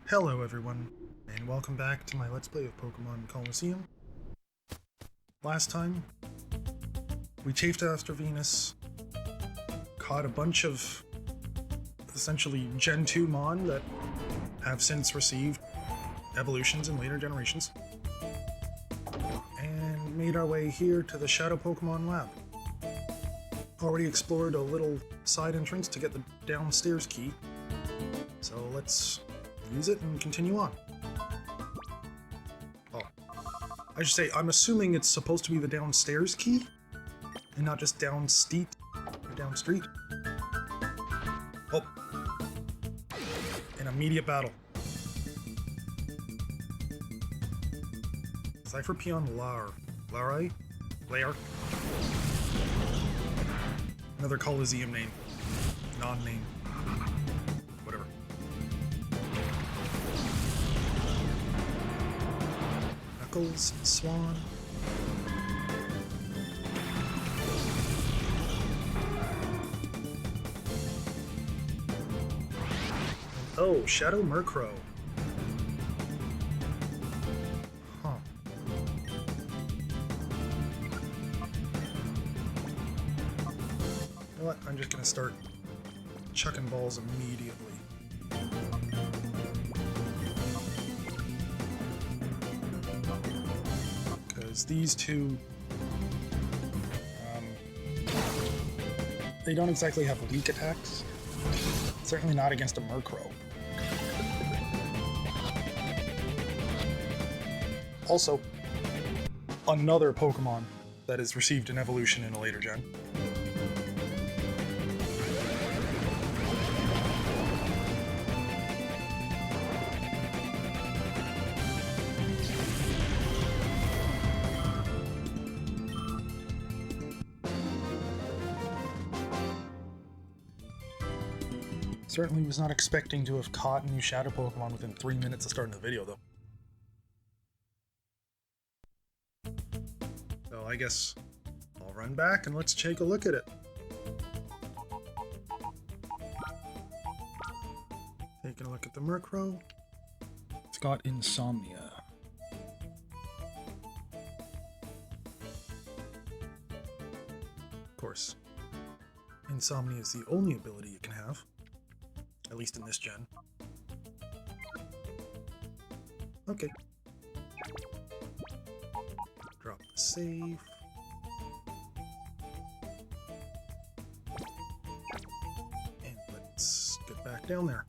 Hello everyone, and welcome back to my Let's Play of Pokémon Colosseum. Last time, we chafed after Venus, caught a bunch of essentially Gen 2 Mon that have since received evolutions in later generations, and made our way here to the Shadow Pokémon Lab. Already explored a little side entrance to get the downstairs key, so let's use it and continue on. Oh, I should say, I'm assuming it's supposed to be the downstairs key, and not just down street. Oh, an immediate battle. Cypher Peon Larai? Another Colosseum name. Non-name. Whatever. Knuckles, Swan. Oh, Shadow Murkrow. Huh. You know what? I'm just gonna start chucking balls immediately. Because these two, they don't exactly have weak attacks. Certainly not against a Murkrow. Also, another Pokemon that has received an evolution in a later gen. Certainly was not expecting to have caught a new Shadow Pokemon within 3 minutes of starting the video, though. So I guess I'll run back and let's take a look at it. Taking a look at the Murkrow. It's got Insomnia. Of course, Insomnia is the only ability you can have. At least in this gen. Okay. Drop the save. And let's get back down there.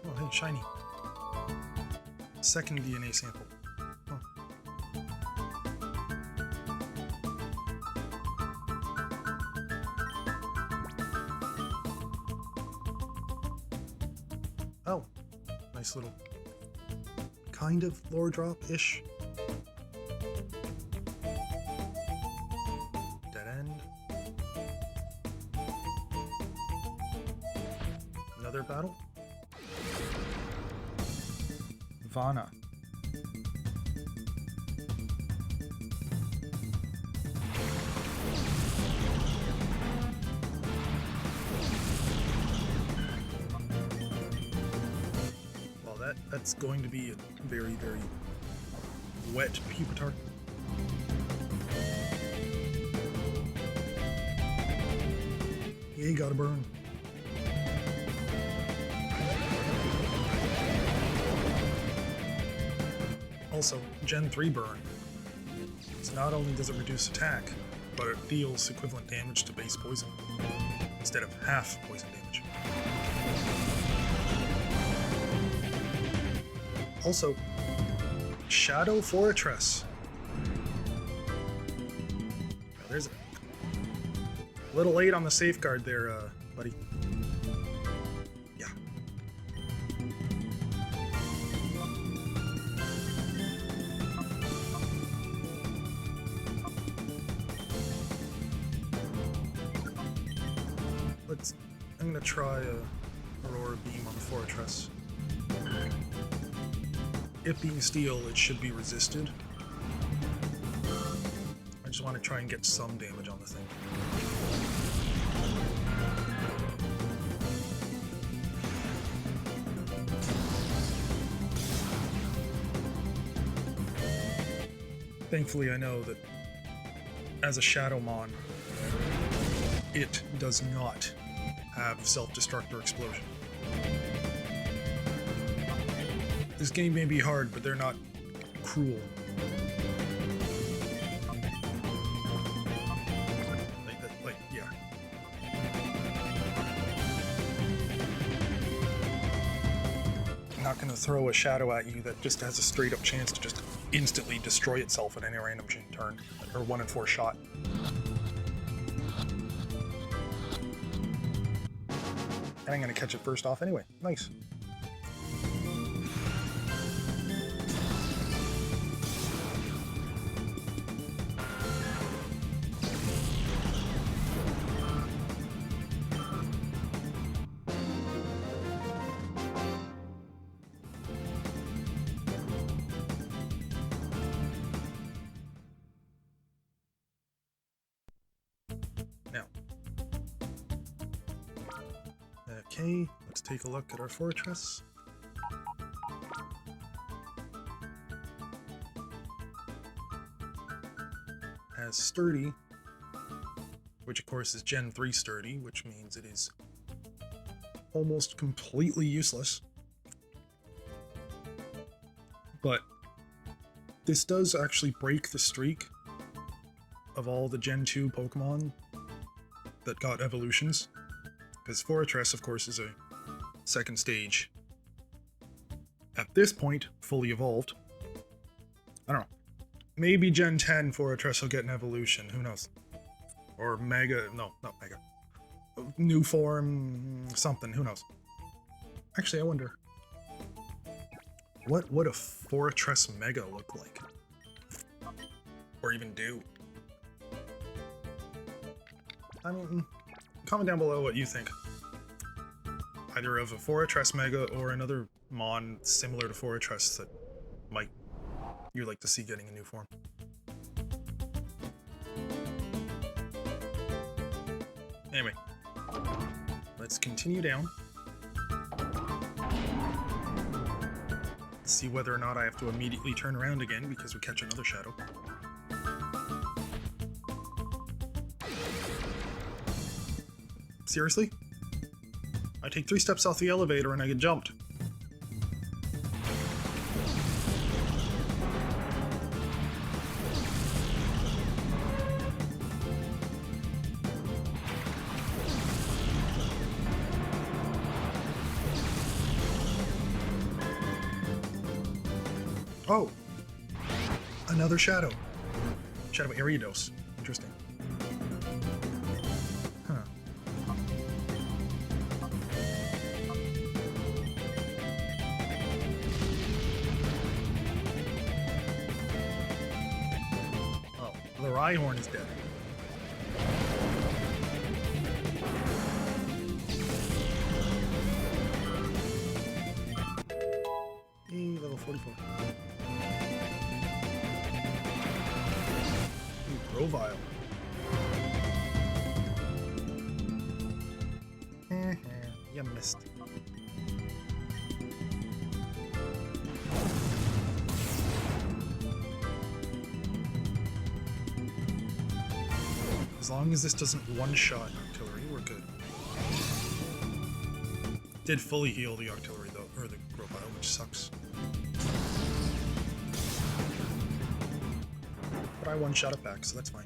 Oh, hey, shiny. Second DNA sample. Oh, nice little kind of lore drop-ish. Dead end. Another battle. Vana. That's going to be a very, very wet Pupitar. Yeah, you gotta burn. Also, Gen 3 burn. So not only does it reduce attack, but it deals equivalent damage to base poison, instead of half poison damage. Also, Shadow Fortress. Now, there's a little late on the safeguard there, buddy. Yeah. I'm gonna try a Aurora Beam on the Fortress. It being steel, it should be resisted. just want to try and get some damage on the thing. Thankfully, I know that as a Shadowmon, it does not have self-destruct or explosion. This game may be hard, but they're not cruel. Yeah. I'm not going to throw a shadow at you that just has a straight-up chance to just instantly destroy itself at any random turn, or 1 in 4 shot. And I'm going to catch it first off anyway. Nice. Now, okay, let's take a look at our fortress. Has Sturdy, which of course is Gen 3 Sturdy, which means it is almost completely useless. But this does actually break the streak of all the Gen 2 Pokemon that got evolutions. Because Fortress, of course, is a second stage. At this point, fully evolved. I don't know. Maybe Gen 10 Fortress will get an evolution, who knows? Or Mega, no, not Mega. New form, something, who knows? Actually, I wonder. What would a Fortress Mega look like? Or even do? I mean, comment down below what you think. Either of a Fortress Mega or another Mon similar to Fortress that might you'd like to see getting a new form. Anyway, let's continue down. See whether or not I have to immediately turn around again because we catch another shadow. Seriously? I take 3 steps off the elevator and I get jumped. Oh! Another shadow. Shadow Ariados. Interesting. Huh. Oh, the Rhyhorn is dead. Hey, level 44. Grovile. You missed. As long as this doesn't one-shot artillery, we're good. Did fully heal the artillery though, or the Grovile, which sucks. But I one-shot it back, so that's fine.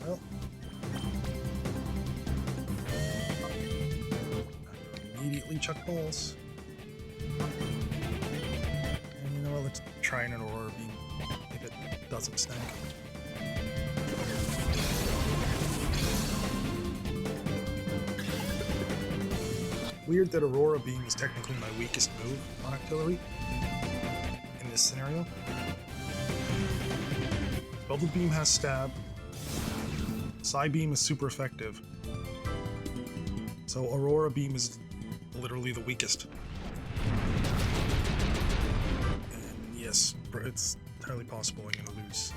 Well, immediately chuck balls. And you know what, let's try an Aurora Beam if it doesn't snag. Weird that Aurora Beam is technically my weakest move on artillery in this scenario. Bubble Beam has stab, Psybeam is super effective. So Aurora Beam is literally the weakest. And yes, it's entirely possible I'm gonna lose.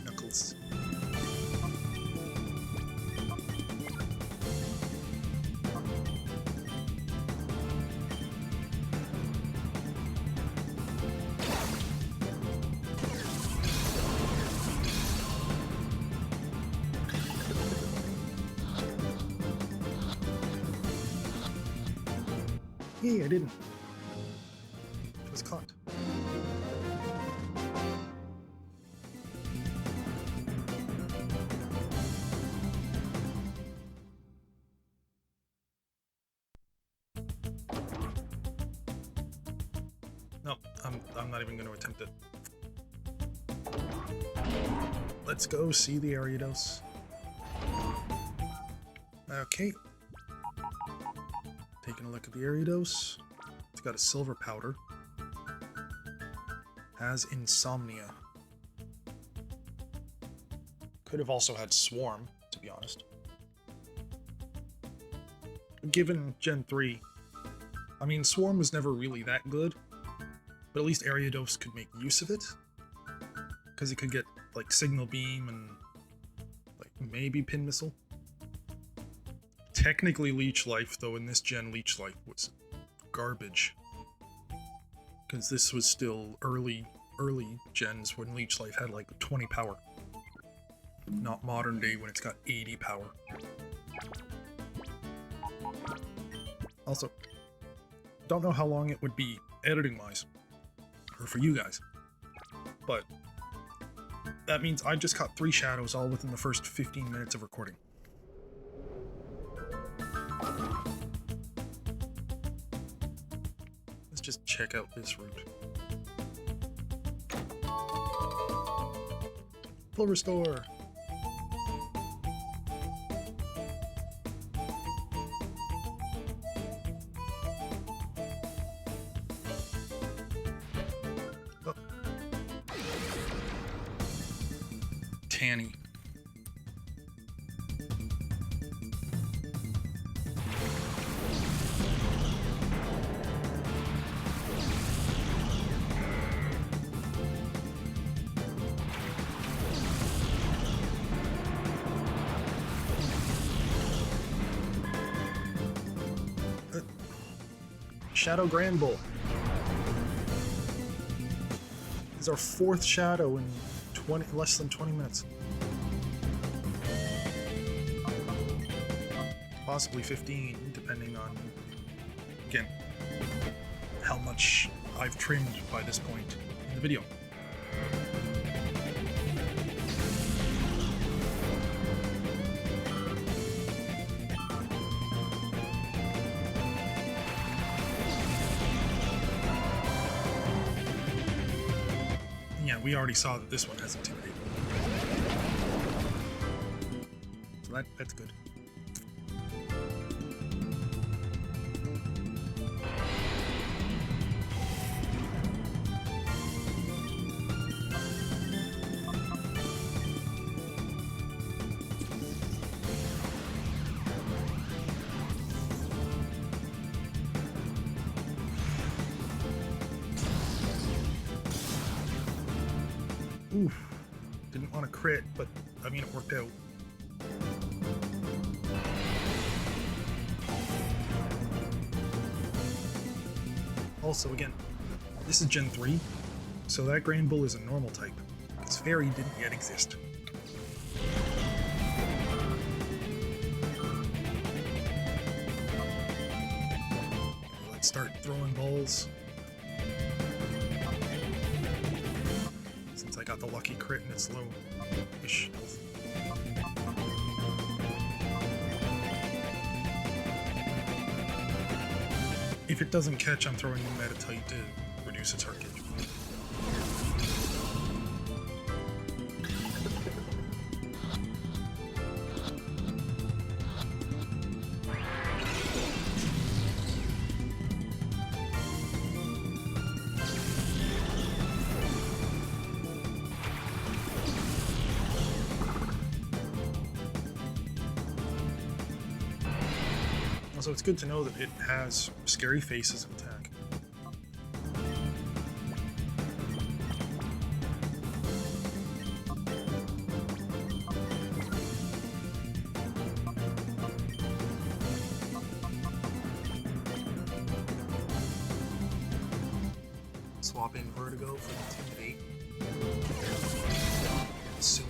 Knuckles. Hey, I didn't. It was caught. No, I'm not even going to attempt it. Let's go see the Ariados. Okay. Taking a look at the Ariados. It's got a silver powder. Has insomnia. Could have also had Swarm, to be honest. Given Gen 3, I mean, Swarm was never really that good, but at least Ariados could make use of it. Because it could get, like, Signal Beam and, like, maybe Pin Missile. Technically Leech Life, though in this gen Leech Life was garbage. Because this was still early gens when Leech Life had like 20 power. Not modern day when it's got 80 power. Also, don't know how long it would be editing wise, or for you guys, but that means I just caught 3 shadows all within the first 15 minutes of recording. Let's just check out this route. Full restore! Oh. Tanny. Shadow Grand Bull. This is our 4th shadow in less than 20 minutes. Possibly 15, depending on, again, how much I've trimmed by this point in the video. We already saw that this one has Intimidate. So that's good. Oof. Didn't want to crit, but I mean, it worked out. Also, again, this is Gen 3, so that Grand Bull is a normal type. This fairy didn't yet exist. Let's start throwing balls. I got the lucky crit and it's low-ish health. If it doesn't catch, I'm throwing the Metatite to reduce its heart gauge. Also, it's good to know that it has scary faces of attack. Swapping Vertigo for Intimidate. Silly.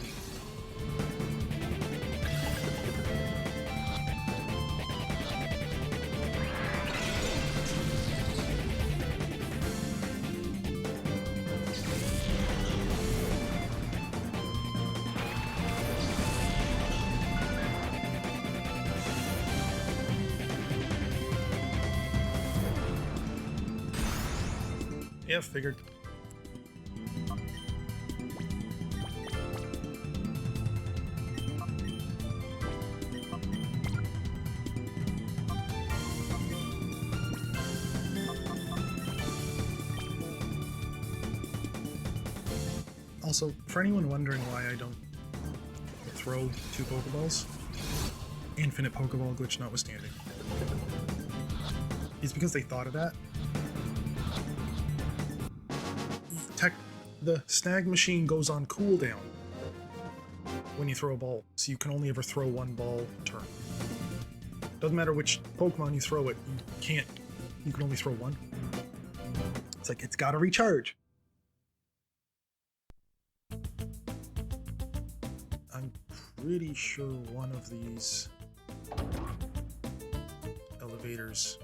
Yeah, figured. Also, for anyone wondering why I don't throw 2 Pokeballs, infinite Pokeball glitch notwithstanding, it's because they thought of that. The snag machine goes on cooldown when you throw a ball, so you can only ever throw 1 ball a turn. Doesn't matter which Pokemon you throw it, you can only throw 1. It's like, it's gotta recharge. I'm pretty sure one of these elevators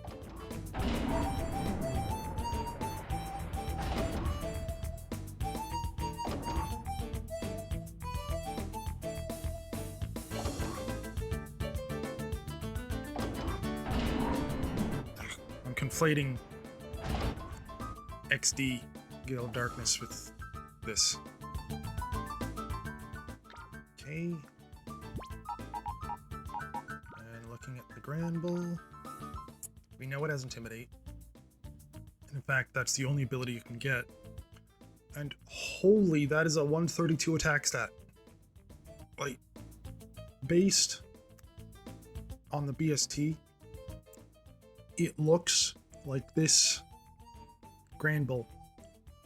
conflating XD Gale of Darkness with this. Okay. And looking at the Granbull, we know it has Intimidate. In fact, that's the only ability you can get. And holy, that is a 132 attack stat. Like, based on the BST, it looks like this Granbull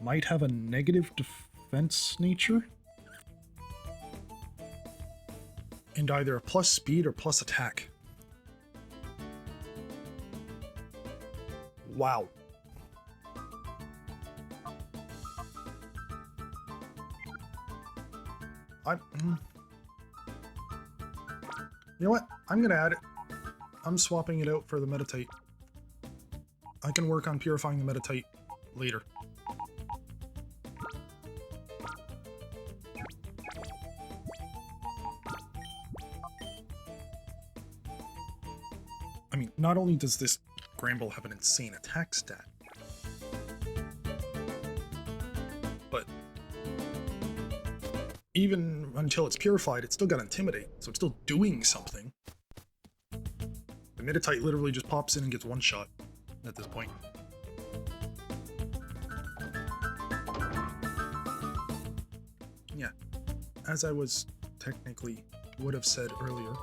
might have a negative defense nature and either a plus speed or plus attack. Wow. You know what? I'm gonna add it. I'm swapping it out for the Meditite. I can work on purifying the Meditite later. I mean, not only does this Granbull have an insane attack stat, but even until it's purified, it's still got Intimidate, so it's still doing something. The Meditite literally just pops in and gets 1 shot at this point. Yeah, as I would have said earlier,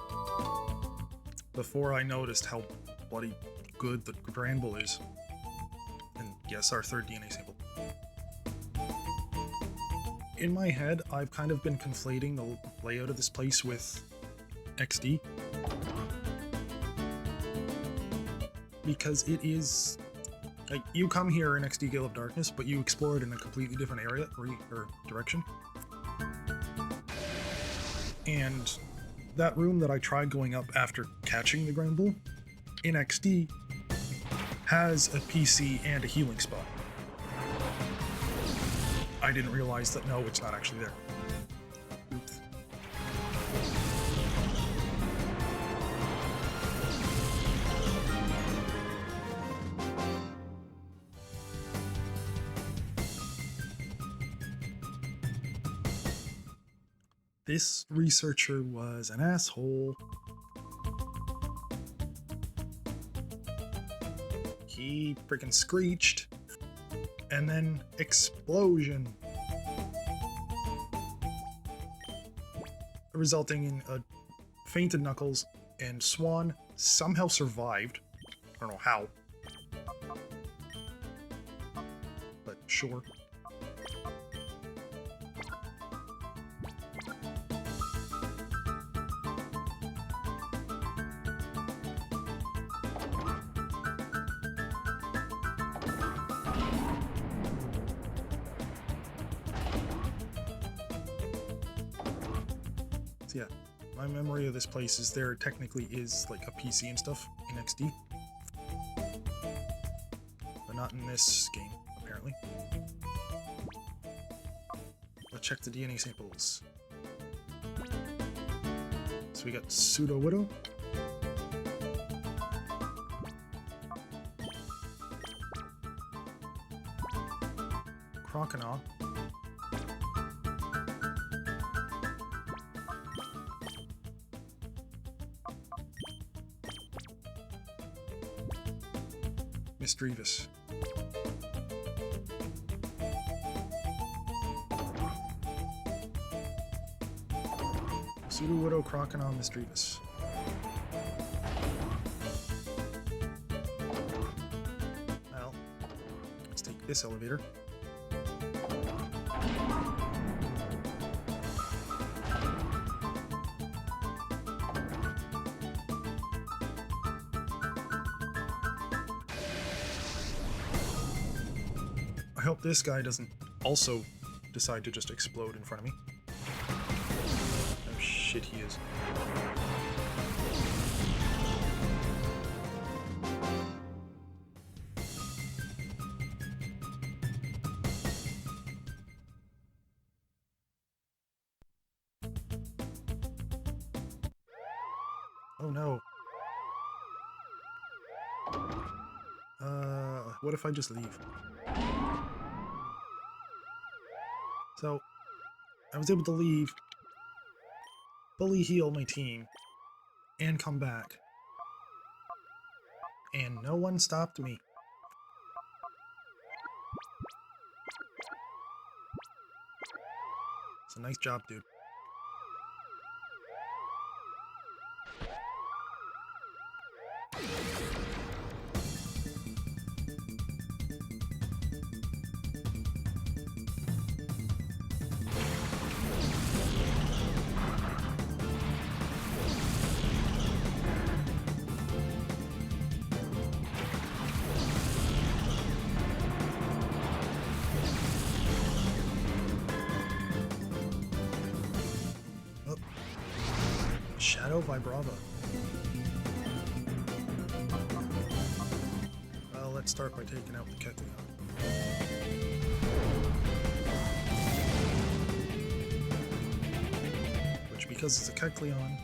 before I noticed how bloody good the Granbull is, and yes, our 3rd DNA sample. In my head, I've kind of been conflating the layout of this place with XD. Because it is, like, you come here in XD Gale of Darkness, but you explore it in a completely different area or direction. And that room that I tried going up after catching the Granbull in XD has a PC and a healing spot. I didn't realize that, no, it's not actually there. Oops. This researcher was an asshole. He freaking screeched, and then explosion, resulting in a fainted Knuckles, and Swan somehow survived I don't know how. But sure. So yeah, my memory of this place is there technically is like a PC and stuff in XD. But not in this game, apparently. Let's check the DNA samples. So we got Pseudo Widow. Croconaw. Misdreavus. Pseudo Widow, Croconaw, Misdreavus. Well, let's take this elevator. I hope this guy doesn't also decide to just explode in front of me. Oh shit, he is. Oh no. What if I just leave? So, I was able to leave, fully heal my team, and come back. And no one stopped me. So nice job, dude. Shadow Vibrava. Well, let's start by taking out the Kecleon. Which, because it's a Kecleon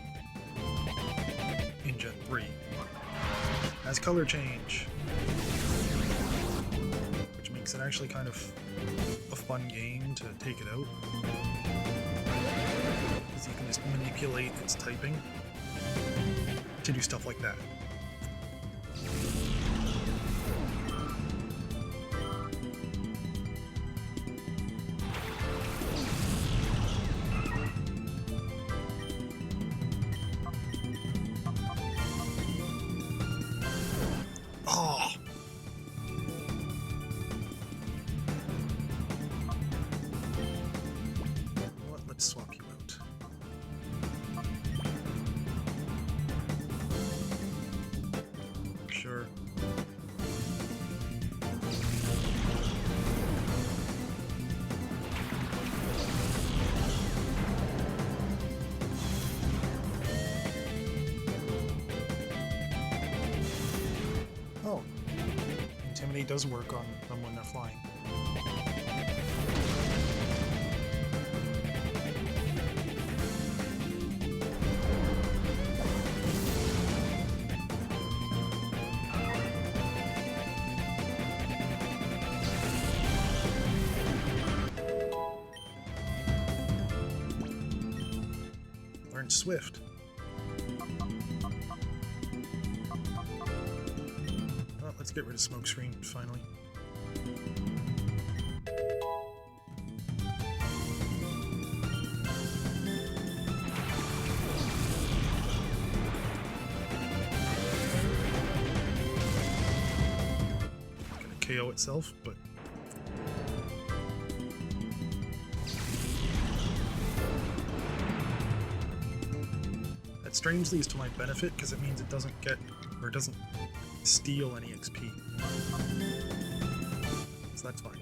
in Gen 3, has color change. Which makes it actually kind of a fun game to take it out. You can just manipulate its typing to do stuff like that. Oh! What? Let's swap you out. Sure. Oh. Intimidate does work on them when they're flying. Learn Swift. Well, let's get rid of Smokescreen, finally. KO itself, but that strangely is to my benefit because it means it doesn't get, or it doesn't steal any XP. So that's fine.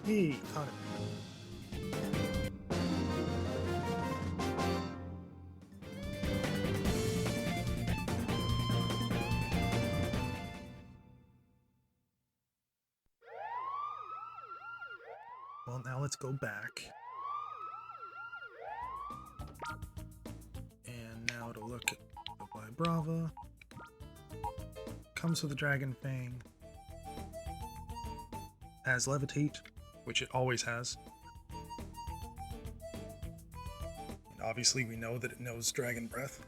Hey, caught it. Well, now let's go back. And now to look at the Vibrava. Comes with a Dragon Fang. Has Levitate, which it always has. And obviously we know that it knows Dragon Breath.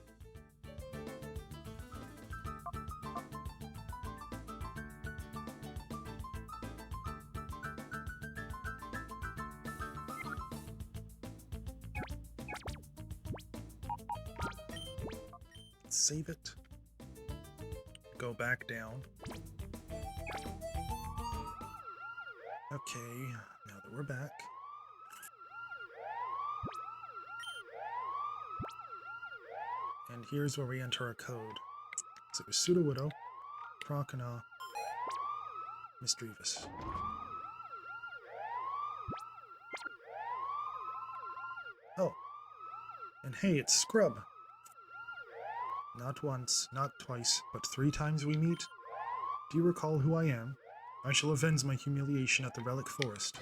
Save it. Go back down. Okay, now that we're back. And here's where we enter our code. So it was Sudowoodo, Croconaw, Misdreavus. Oh, and hey, it's Scrub. Not once, not twice, but 3 times we meet. Do you recall who I am? I shall avenge my humiliation at the Relic Forest.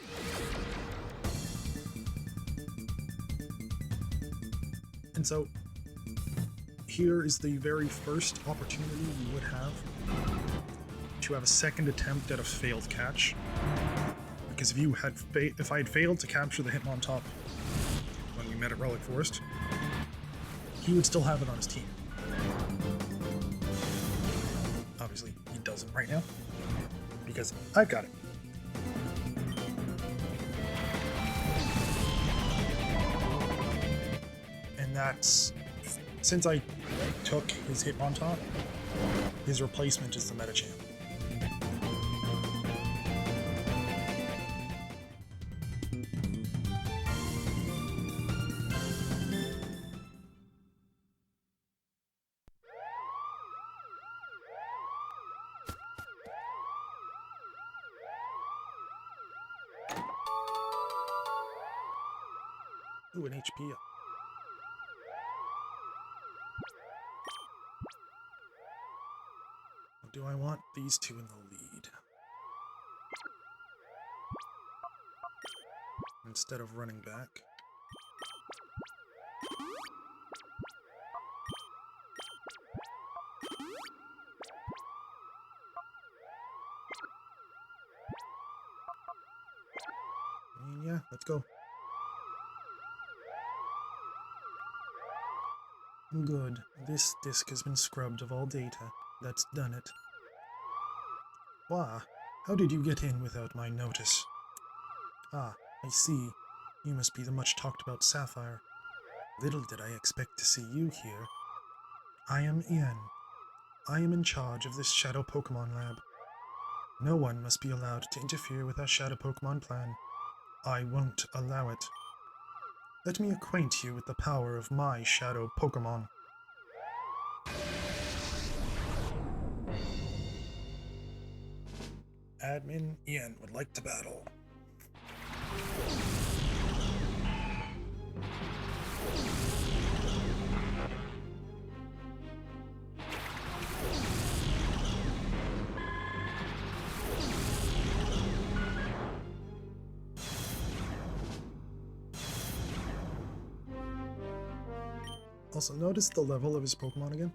And so, here is the very first opportunity you would have to have a second attempt at a failed catch. Because if I had failed to capture the Hitmontop when we met at Relic Forest, he would still have it on his team. Obviously, he doesn't right now, because I've got it. And that's, since I took his Hitmontop, his replacement is the Metachamp. Ooh, an HP up. Do I want these two in the lead? Instead of running back. And yeah, let's go. Good. This disk has been scrubbed of all data. That's done it. Wah, how did you get in without my notice? Ah, I see. You must be the much-talked-about Sapphire. Little did I expect to see you here. I am Ian. I am in charge of this Shadow Pokémon Lab. No one must be allowed to interfere with our Shadow Pokémon plan. I won't allow it. Let me acquaint you with the power of my Shadow Pokémon. Admin Ian would like to battle. Also, notice the level of his Pokemon again.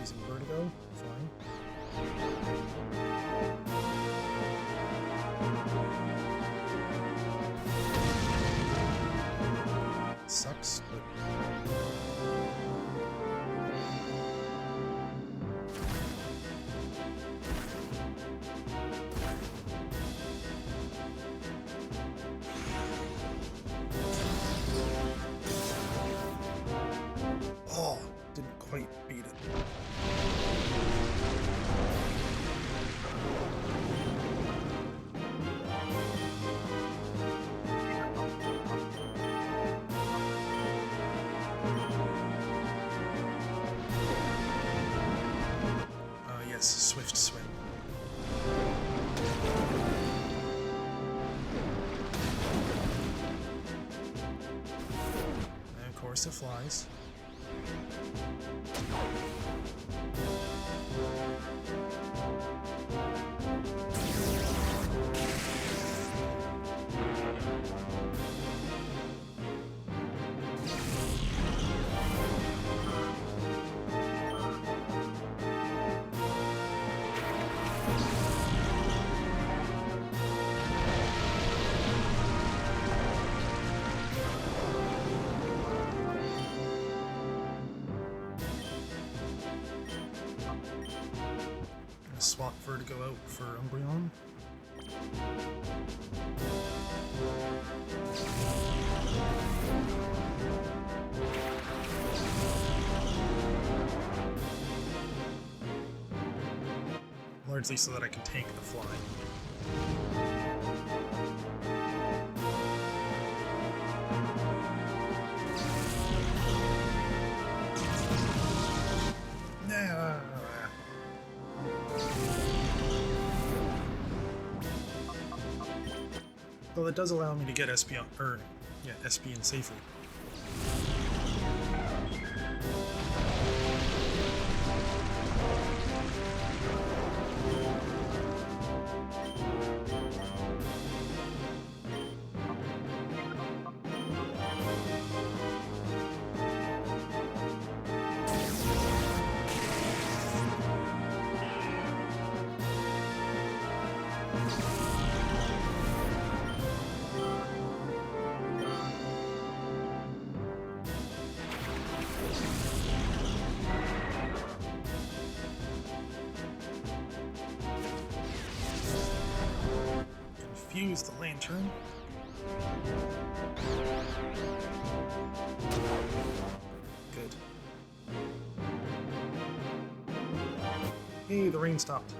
Using Vertigo, fine. Sucks, but... Oh, didn't quite beat it. Yes, Swift Swim. And of course it flies. Swap Vertigo out for Umbreon. Largely so that I can tank the fly. Well, it does allow me to get Espeon, Espeon safely. Confuse the lantern. Good. Hey, the rain stopped.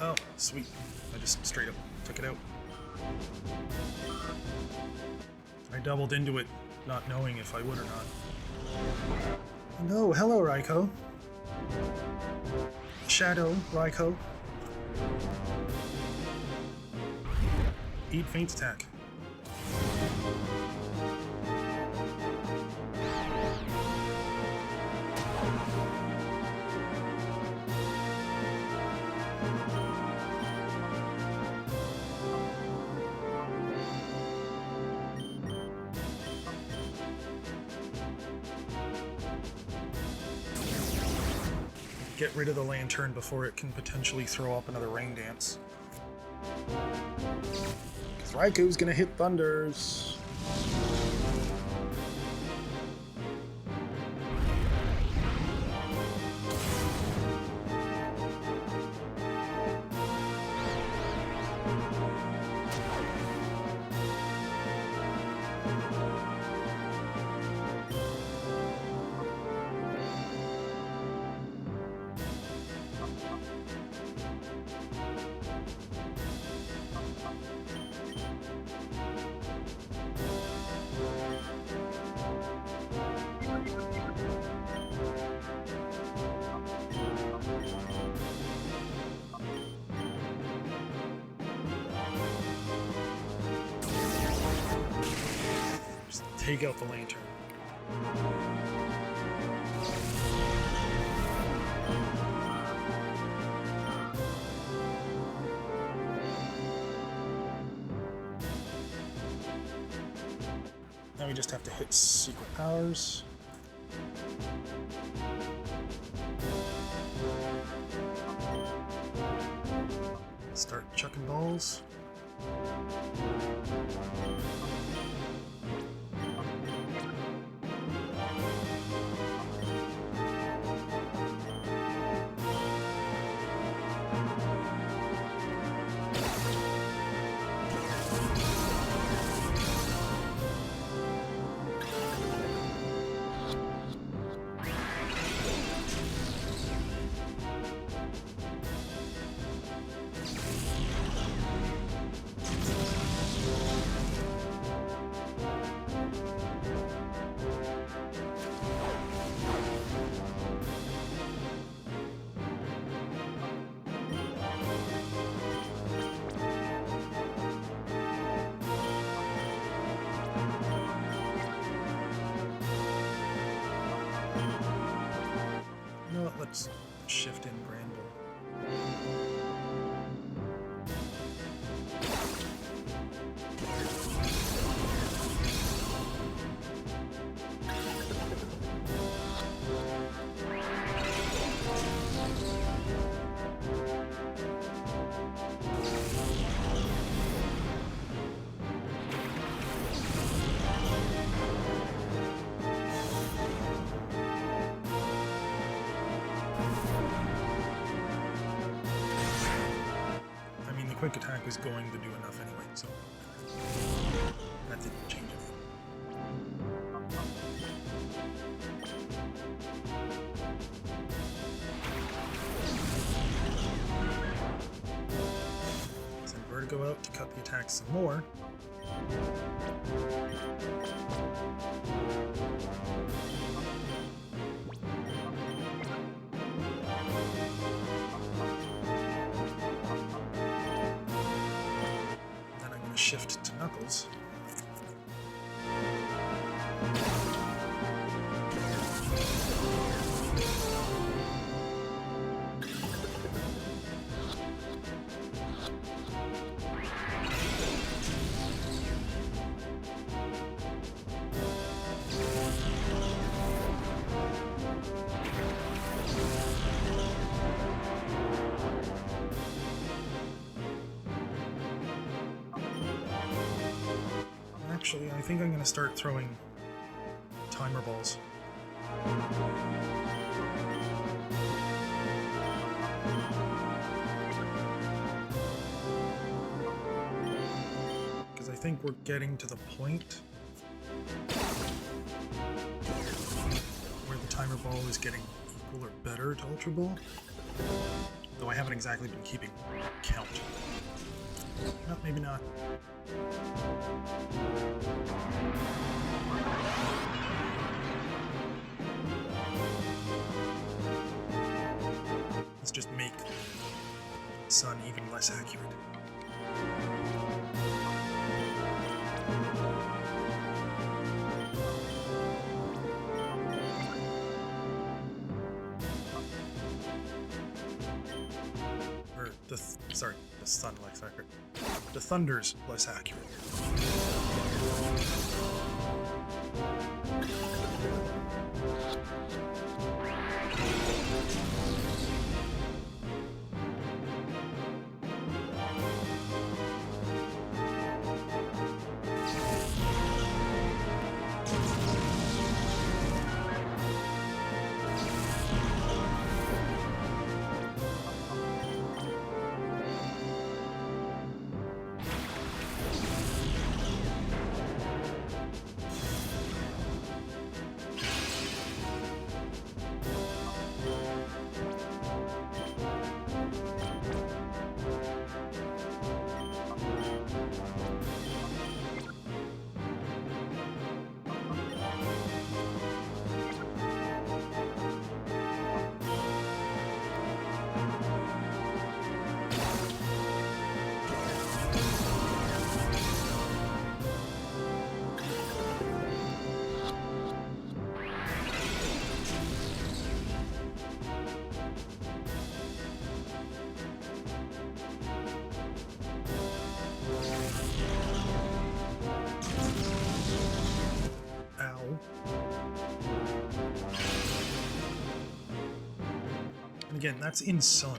Oh, sweet. I just straight up took it out. I doubled into it, not knowing if I would or not. No, hello, Raikou. Shadow, Raikou. Eat Feint Attack. Get rid of the lantern before it can potentially throw up another rain dance. Because Raikou's gonna hit thunders. take out the lantern. Now we just have to hit secret powers. Start chucking balls. You know what, let's shift in Granville. Quick attack is going to do enough anyway, so that didn't change anything. Send Vertigo out to cut the attack some more. Shift to Knuckles. Actually, I think I'm going to start throwing timer balls. Because I think we're getting to the point where the timer ball is getting equal or better to Ultra Ball. Though I haven't exactly been keeping count. Well, maybe not. Let's just make the sun even less accurate. Or sorry, the sun less accurate. The thunder's less accurate. again, that's in Sun.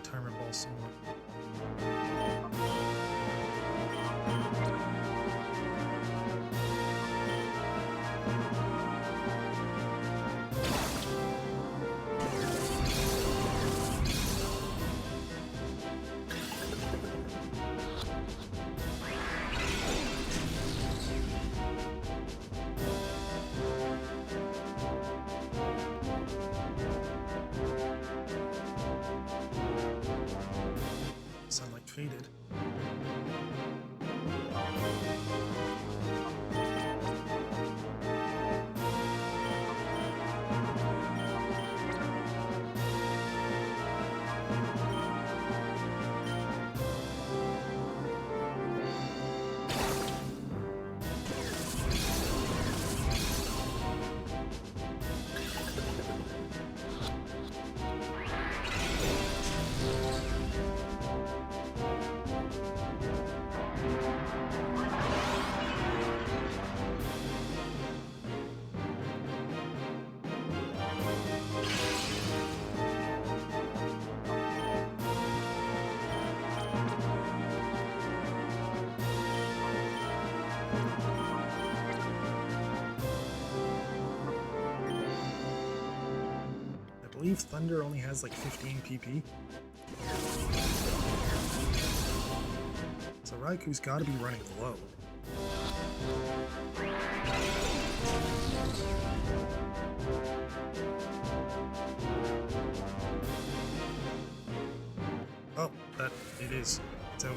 Timer ball some more. Sunlight faded. I believe Thunder only has like 15 PP. So Raiku's gotta be running low. Oh, that it is. It's out.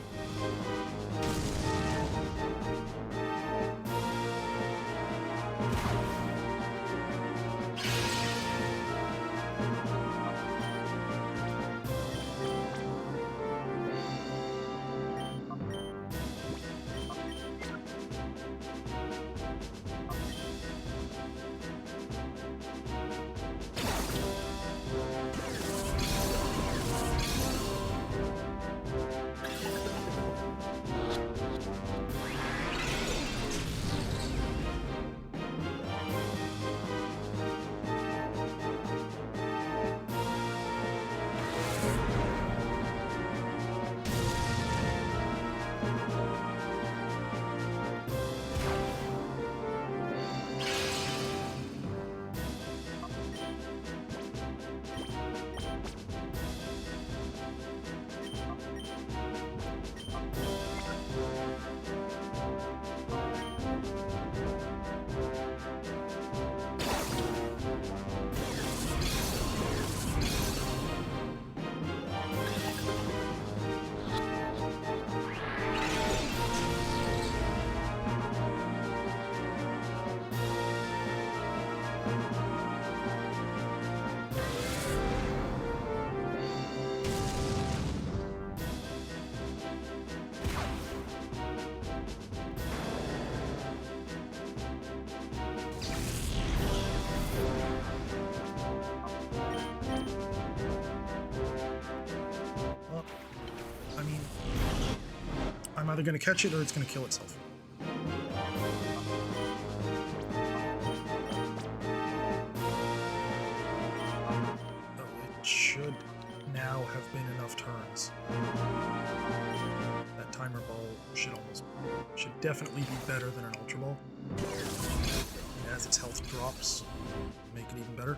I'm either going to catch it or it's going to kill itself. Oh, it should now have been enough turns. That timer ball should definitely be better than an Ultra Ball. And as its health drops, make it even better.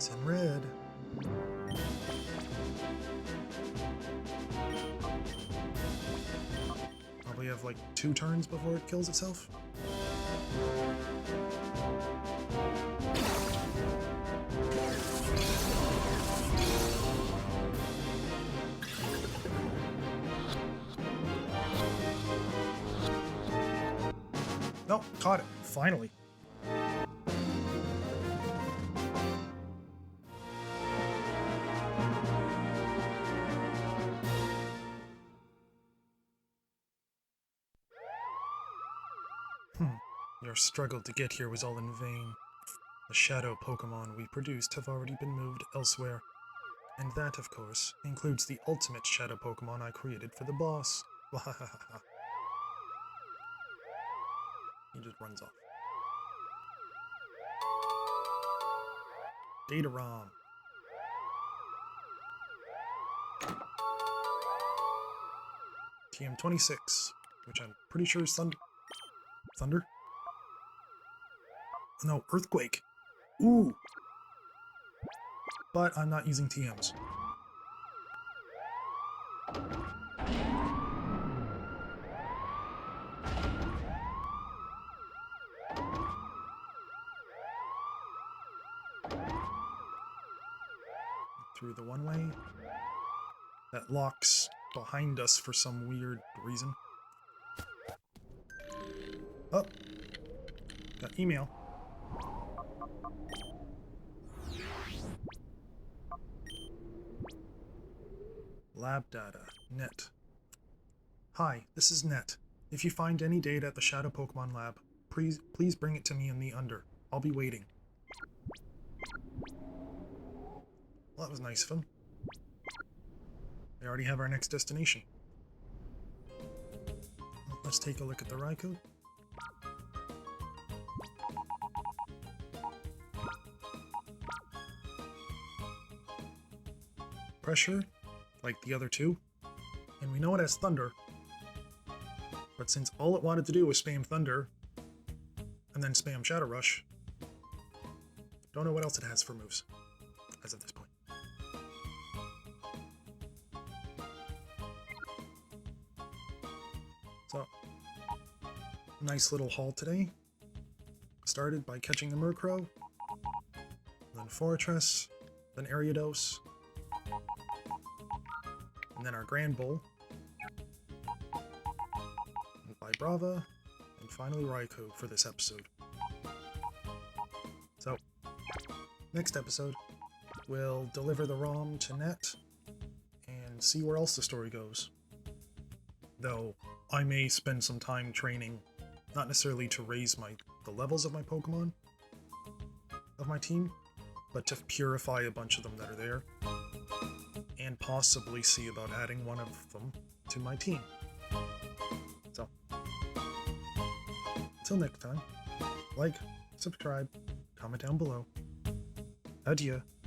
It's in red. Probably have like 2 turns before it kills itself. Nope, caught it. Finally. Your struggle to get here was all in vain. The shadow Pokémon we produced have already been moved elsewhere. And that, of course, includes the ultimate shadow Pokémon I created for the boss. He just runs off. Data ROM. TM26, which I'm pretty sure is Thunder. Thunder? No, Earthquake. Ooh. But I'm not using TMs. Through the one way. That locks behind us for some weird reason. Oh. Got email. Lab data. Net. Hi, this is Net. If you find any data at the Shadow Pokemon Lab, please bring it to me in the Under. I'll be waiting. Well, that was nice of him. We already have our next destination. Well, let's take a look at the Raikou. Pressure, like the other two, and we know it has Thunder, but since all it wanted to do was spam Thunder, and then spam Shadow Rush, don't know what else it has for moves, as of this point. So, nice little haul today. Started by catching the Murkrow, then Fortress, then Ariados, and then our Grand Bull, and Vibrava, and finally Raikou for this episode. So, next episode, we'll deliver the ROM to Net, and see where else the story goes. Though, I may spend some time training, not necessarily to raise the levels of my Pokemon, of my team, but to purify a bunch of them that are there, and possibly see about adding one of them to my team. So, until next time, like, subscribe, comment down below. Adieu.